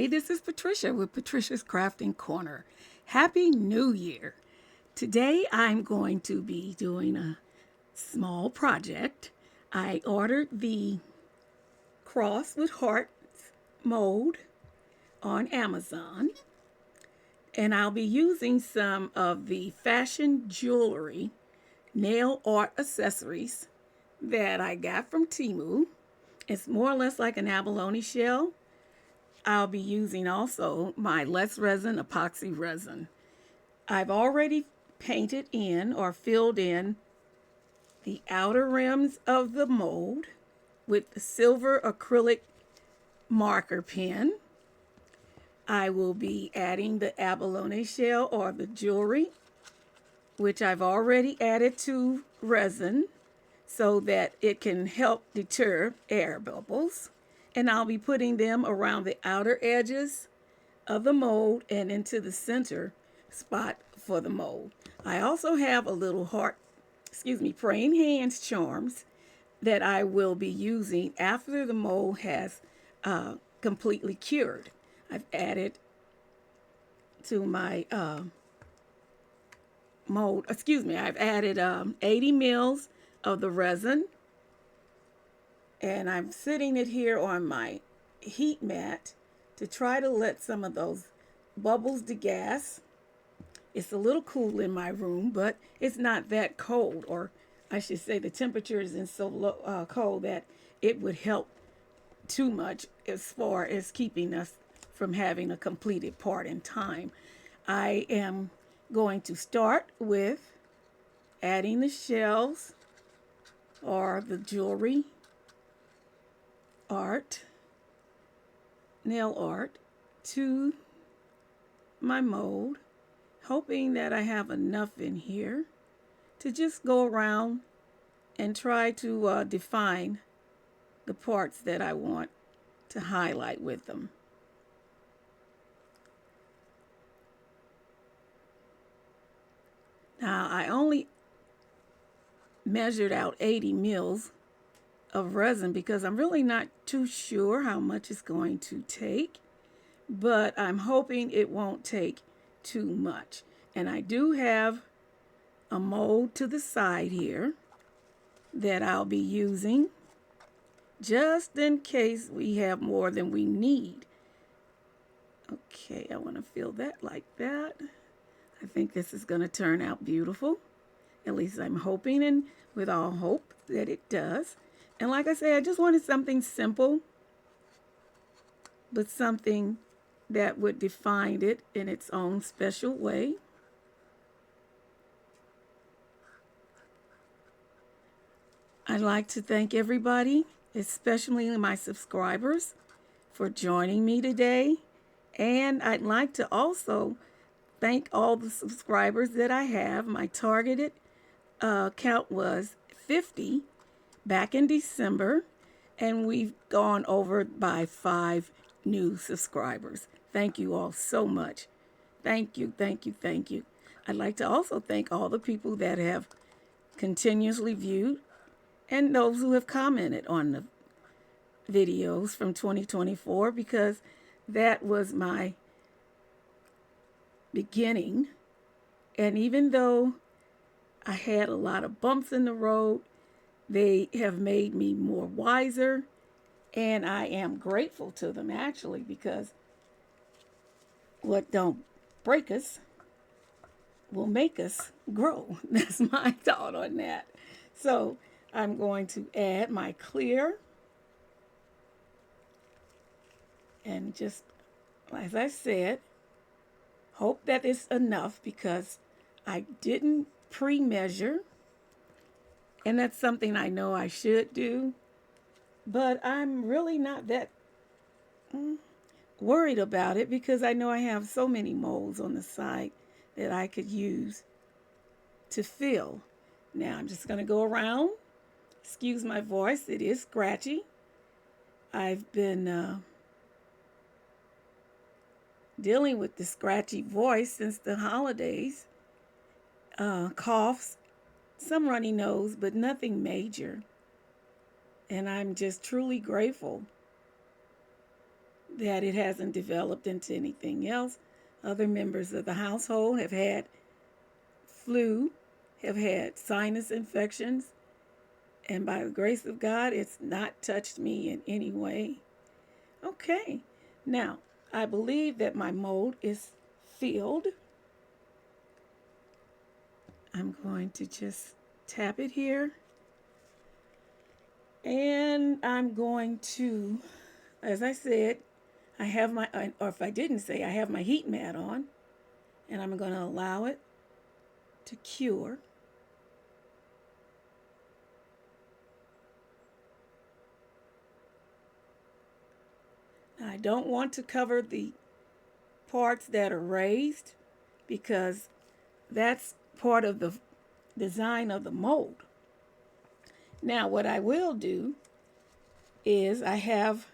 everybody. This is Patricia with Patricia's Crafting Corner. Happy New Year. Today I'm going to be doing a small project. I ordered the cross with hearts mold on Amazon, and I'll be using some of the fashion jewelry nail art accessories that I got from Temu. It's more or less like an abalone shell. I'll be using also my less resin epoxy resin. I've already painted in or filled in the outer rims of the mold with the silver acrylic marker pen. I will be adding the abalone shell or the jewelry, which I've already added to resin so that it can help deter air bubbles. And I'll be putting them around the outer edges of the mold and into the center spot for the mold. I also have a little praying hands charms that I will be using after the mold has completely cured. I've added to my mold, I've added 80 mils of the resin, and I'm sitting it here on my heat mat to try to let some of those bubbles degas. It's a little cool in my room, but it's not that cold, or I should say the temperature isn't so low, cold that it would help too much as far as keeping us from having a completed part in time. I am going to start with adding the shells or the jewelry nail art to my mold, hoping that I have enough in here to just go around and try to define the parts that I want to highlight with them. Now, I only measured out 80 mils of resin because I'm really not too sure how much it's going to take, but I'm hoping it won't take too much. And I do have a mold to the side here that I'll be using just in case we have more than we need. Okay, I want to fill that like that. I think this is going to turn out beautiful. At least I'm hoping, and with all hope that it does. And like I say, I just wanted something simple, but something that would define it in its own special way. I'd like to thank everybody, especially my subscribers, for joining me today. And I'd like to also thank all the subscribers that I have. My targeted count was 50 back in December, and we've gone over by 5 new subscribers. Thank you all so much. Thank you, thank you, thank you. I'd like to also thank all the people that have continuously viewed and those who have commented on the videos from 2024, because that was my beginning. And even though I had a lot of bumps in the road, they have made me more wiser, and I am grateful to them actually, because what don't break us will make us grow. That's my thought on that. So I'm going to add my clear, and just as I said, hope that it's enough because I didn't pre-measure, and that's something I know I should do, but I'm really not that worried about it because I know I have so many molds on the side that I could use to fill. Now I'm just going to go around. Excuse my voice, it is scratchy. I've been dealing with the scratchy voice since the holidays. Coughs, some runny nose, but nothing major. And I'm just truly grateful that it hasn't developed into anything else. Other members of the household have had flu, have had sinus infections, and by the grace of God, it's not touched me in any way. Okay, now I believe that my mold is filled. I'm going to just tap it here, and I'm going to, as I said, I have my, or if I didn't say, I have my heat mat on, and I'm going to allow it to cure. Now, I don't want to cover the parts that are raised because that's part of the design of the mold. Now, what I will do is I have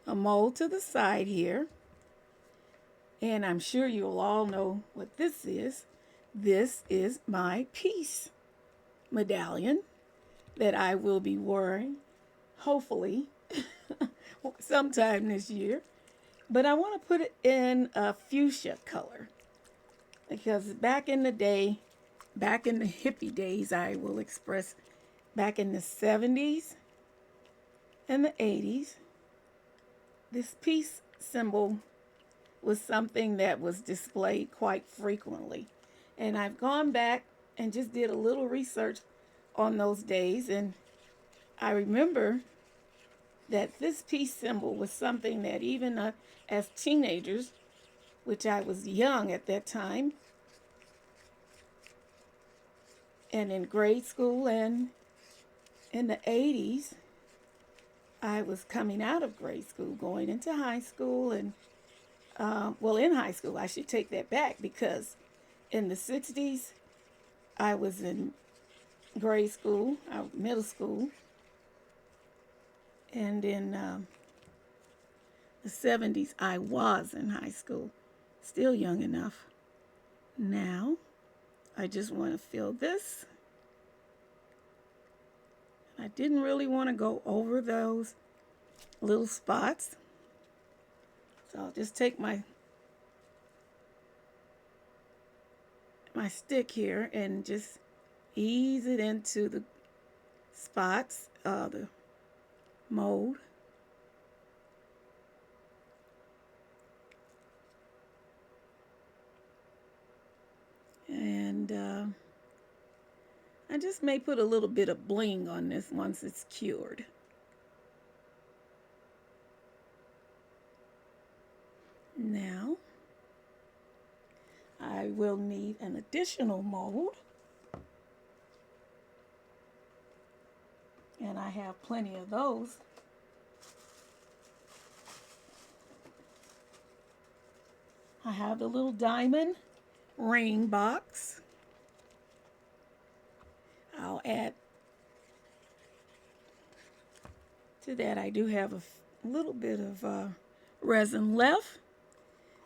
a mold to the side here, and I'm sure you'll all know what this is. This is my peace medallion that I will be wearing, hopefully, sometime this year. But I want to put it in a fuchsia color because back in the day, back in the hippie days, I will express, back in the 70s and the 80s, this peace symbol was something that was displayed quite frequently. And I've gone back and just did a little research on those days, and I remember that this peace symbol was something that even as teenagers, which I was young at that time, and in grade school and in the 80s, I was coming out of grade school, going into high school, and well, in high school, I should take that back because in the 60s, I was in grade school, middle school, and in the 70s, I was in high school, still young enough. Now, I just want to fill this. I didn't really want to go over those little spots. So I'll just take my stick here and just ease it into the spots, the mold. And I just may put a little bit of bling on this once it's cured. Now, I will need an additional mold. And I have plenty of those. I have the little diamond ring box. I'll add to that. I do have a little bit of resin left.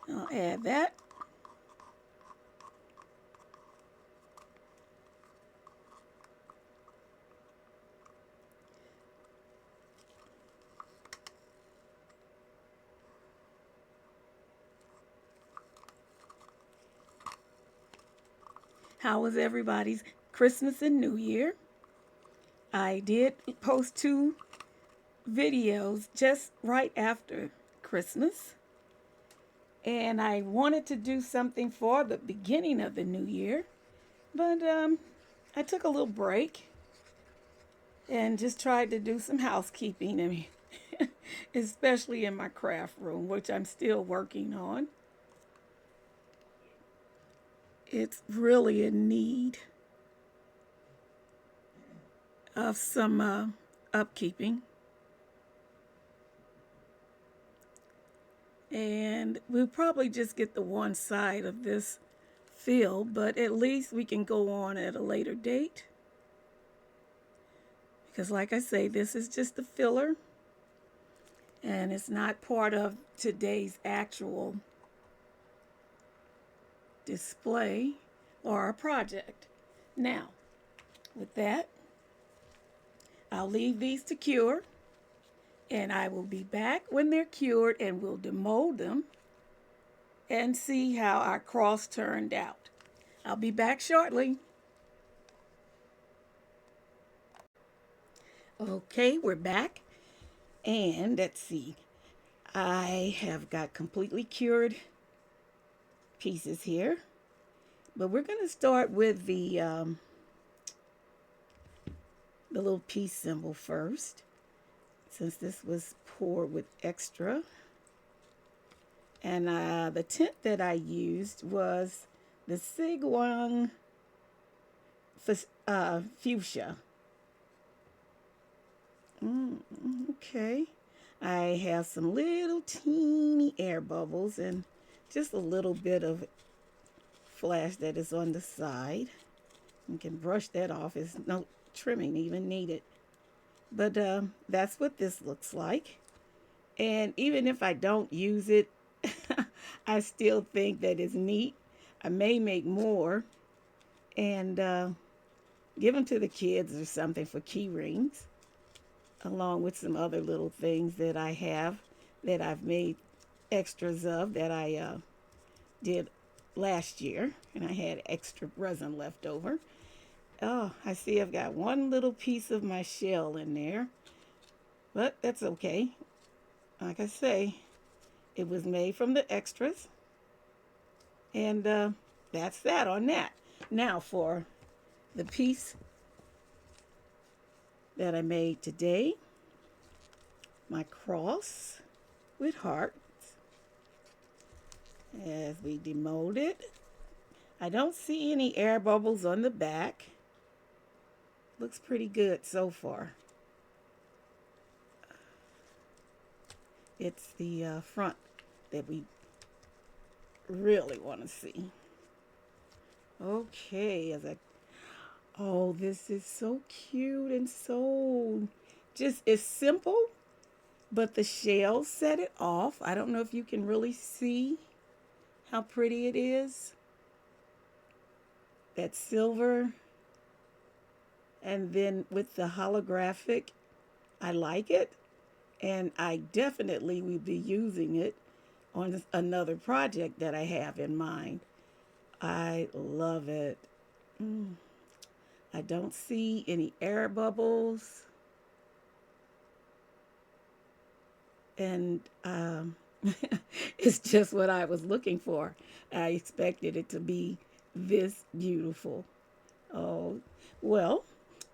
I'll add that. How was everybody's Christmas and New Year? I did post 2 videos just right after Christmas. And I wanted to do something for the beginning of the new year. But I took a little break and just tried to do some housekeeping, and especially in my craft room, which I'm still working on. It's really in need of some upkeeping. And we'll probably just get the one side of this filled, but at least we can go on at a later date. Because like I say, this is just a filler, and it's not part of today's actual display or a project. Now, with that, I'll leave these to cure. And I will be back when they're cured and we'll demold them and see how our cross turned out. I'll be back shortly. Okay, we're back. And let's see. I have got completely cured pieces here. But we're going to start with the little peace symbol first, since this was poured with extra. And the tint that I used was the Sigwang Fuchsia. Okay. I have some little teeny air bubbles and just a little bit of flash that is on the side. You can brush that off. There's no trimming even needed. But that's what this looks like. And even if I don't use it, I still think that it's neat. I may make more and give them to the kids or something for key rings, along with some other little things that I have that I've made extras of that I did last year, and I had extra resin left over. Oh, I see I've got one little piece of my shell in there, but that's okay. Like I say, it was made from the extras, and that's that on that. Now for the piece that I made today, my cross with hearts. As we demold it, I don't see any air bubbles on the back. Looks pretty good so far. It's the front that we really want to see. Okay, oh, this is so cute and so just, it's simple, but the shells set it off. I don't know if you can really see how pretty it is. That silver, and then with the holographic, I like it, and I definitely will be using it on another project that I have in mind. I love it. I don't see any air bubbles, and it's just what I was looking for. I expected it to be this beautiful. Oh, well,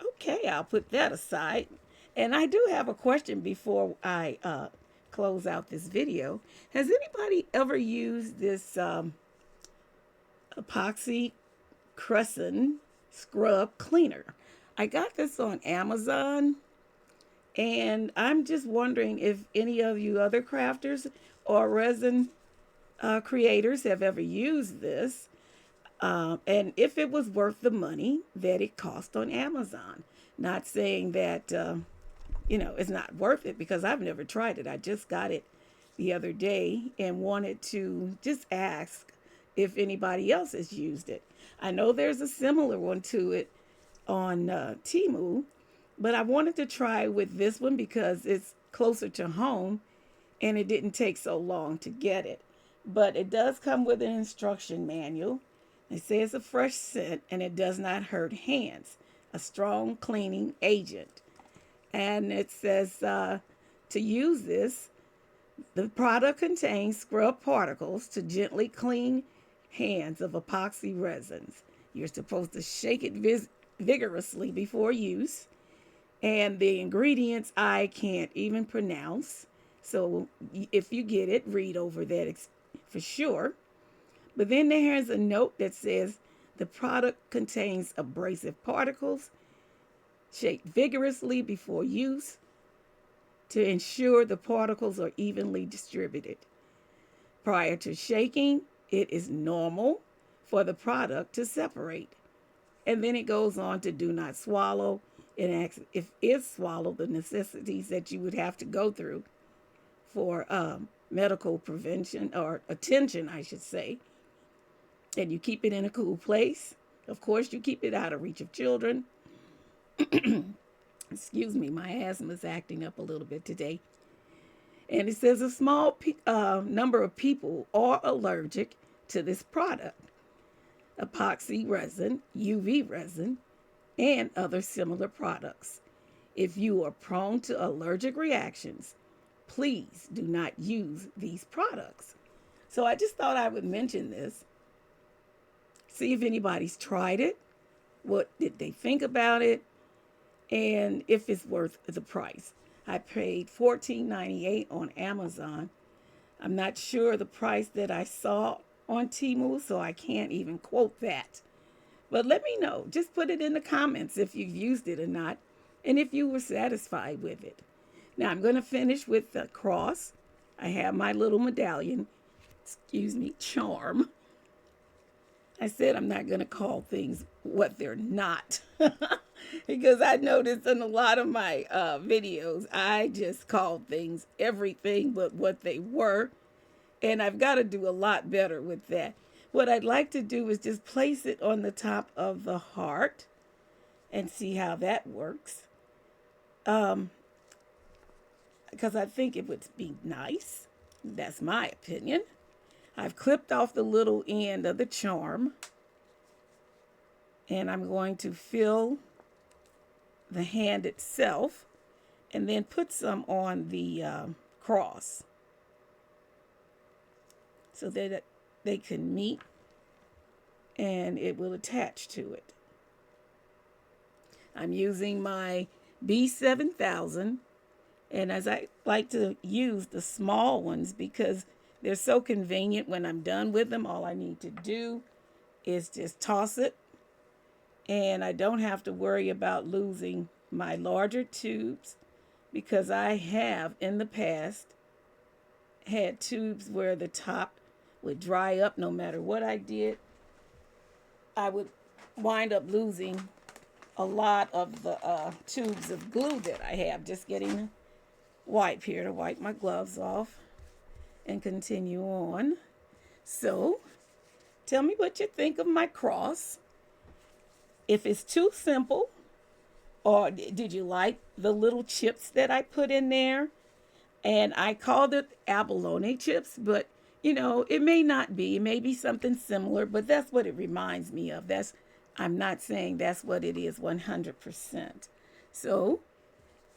okay, I'll put that aside. And I do have a question before I close out this video. Has anybody ever used this epoxy crescent scrub cleaner? I got this on Amazon, and I'm just wondering if any of you other crafters or resin creators have ever used this, and if it was worth the money that it cost on Amazon. Not saying that, it's not worth it, because I've never tried it. I just got it the other day and wanted to just ask if anybody else has used it. I know there's a similar one to it on Temu, but I wanted to try with this one because it's closer to home and it didn't take so long to get it. But it does come with an instruction manual. It says a fresh scent and it does not hurt hands, a strong cleaning agent. And it says to use this, the product contains scrub particles to gently clean hands of epoxy resins. You're supposed to shake it vigorously before use. And the ingredients I can't even pronounce. So if you get it, read over that for sure. But then there's a note that says the product contains abrasive particles. Shake vigorously before use to ensure the particles are evenly distributed. Prior to shaking, it is normal for the product to separate. And then it goes on to do not swallow and asks if swallow, the necessities that you would have to go through for medical prevention or attention, I should say. And you keep it in a cool place. Of course, you keep it out of reach of children. Excuse me, my asthma's acting up a little bit today. And it says a small number of people are allergic to this product, epoxy resin, UV resin, and other similar products. If you are prone to allergic reactions, please do not use these products. So I just thought I would mention this. See if anybody's tried it. What did they think about it? And if it's worth the price. I paid $14.98 on Amazon. I'm not sure the price that I saw on Temu, so I can't even quote that. But let me know. Just put it in the comments if you've used it or not, and if you were satisfied with it. Now I'm going to finish with the cross. I have my little medallion, charm. I said I'm not going to call things what they're not. Because I noticed in a lot of my videos, I just called things everything but what they were. And I've got to do a lot better with that. What I'd like to do is just place it on the top of the heart and see how that works. Because I think it would be nice. That's my opinion. I've clipped off the little end of the charm. And I'm going to fill the hand itself and then put some on the cross so that they can meet and it will attach to it. I'm using my B7000, and as I like to use the small ones because they're so convenient. When I'm done with them, all I need to do is just toss it, and I don't have to worry about losing my larger tubes, because I have in the past had tubes where the top would dry up no matter what I did. I would wind up losing a lot of the tubes of glue that I have. Just getting a wipe here to wipe my gloves off and continue on. So tell me what you think of my cross. If it's too simple, or did you like the little chips that I put in there? And I called it abalone chips, but you know, it may not be. It may be something similar, but that's what it reminds me of. I'm not saying that's what it is 100%. So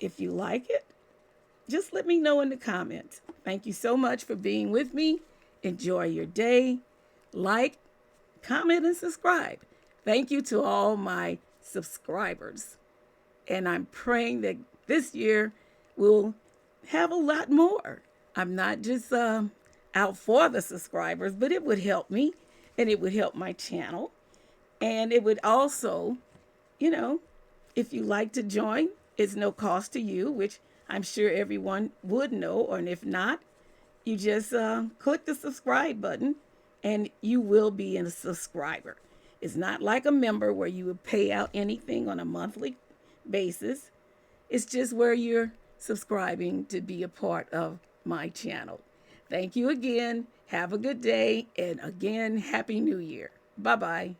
if you like it, just let me know in the comments. Thank you so much for being with me. Enjoy your day. Like, comment, and subscribe. Thank you to all my subscribers. And I'm praying that this year we'll have a lot more. I'm not just out for the subscribers, but it would help me, and it would help my channel. And it would also, you know, if you like to join, it's no cost to you, which I'm sure everyone would know. And if not, you just click the subscribe button and you will be a subscriber. It's not like a member where you would pay out anything on a monthly basis. It's just where you're subscribing to be a part of my channel. Thank you again. Have a good day. And again, Happy New Year. Bye-bye.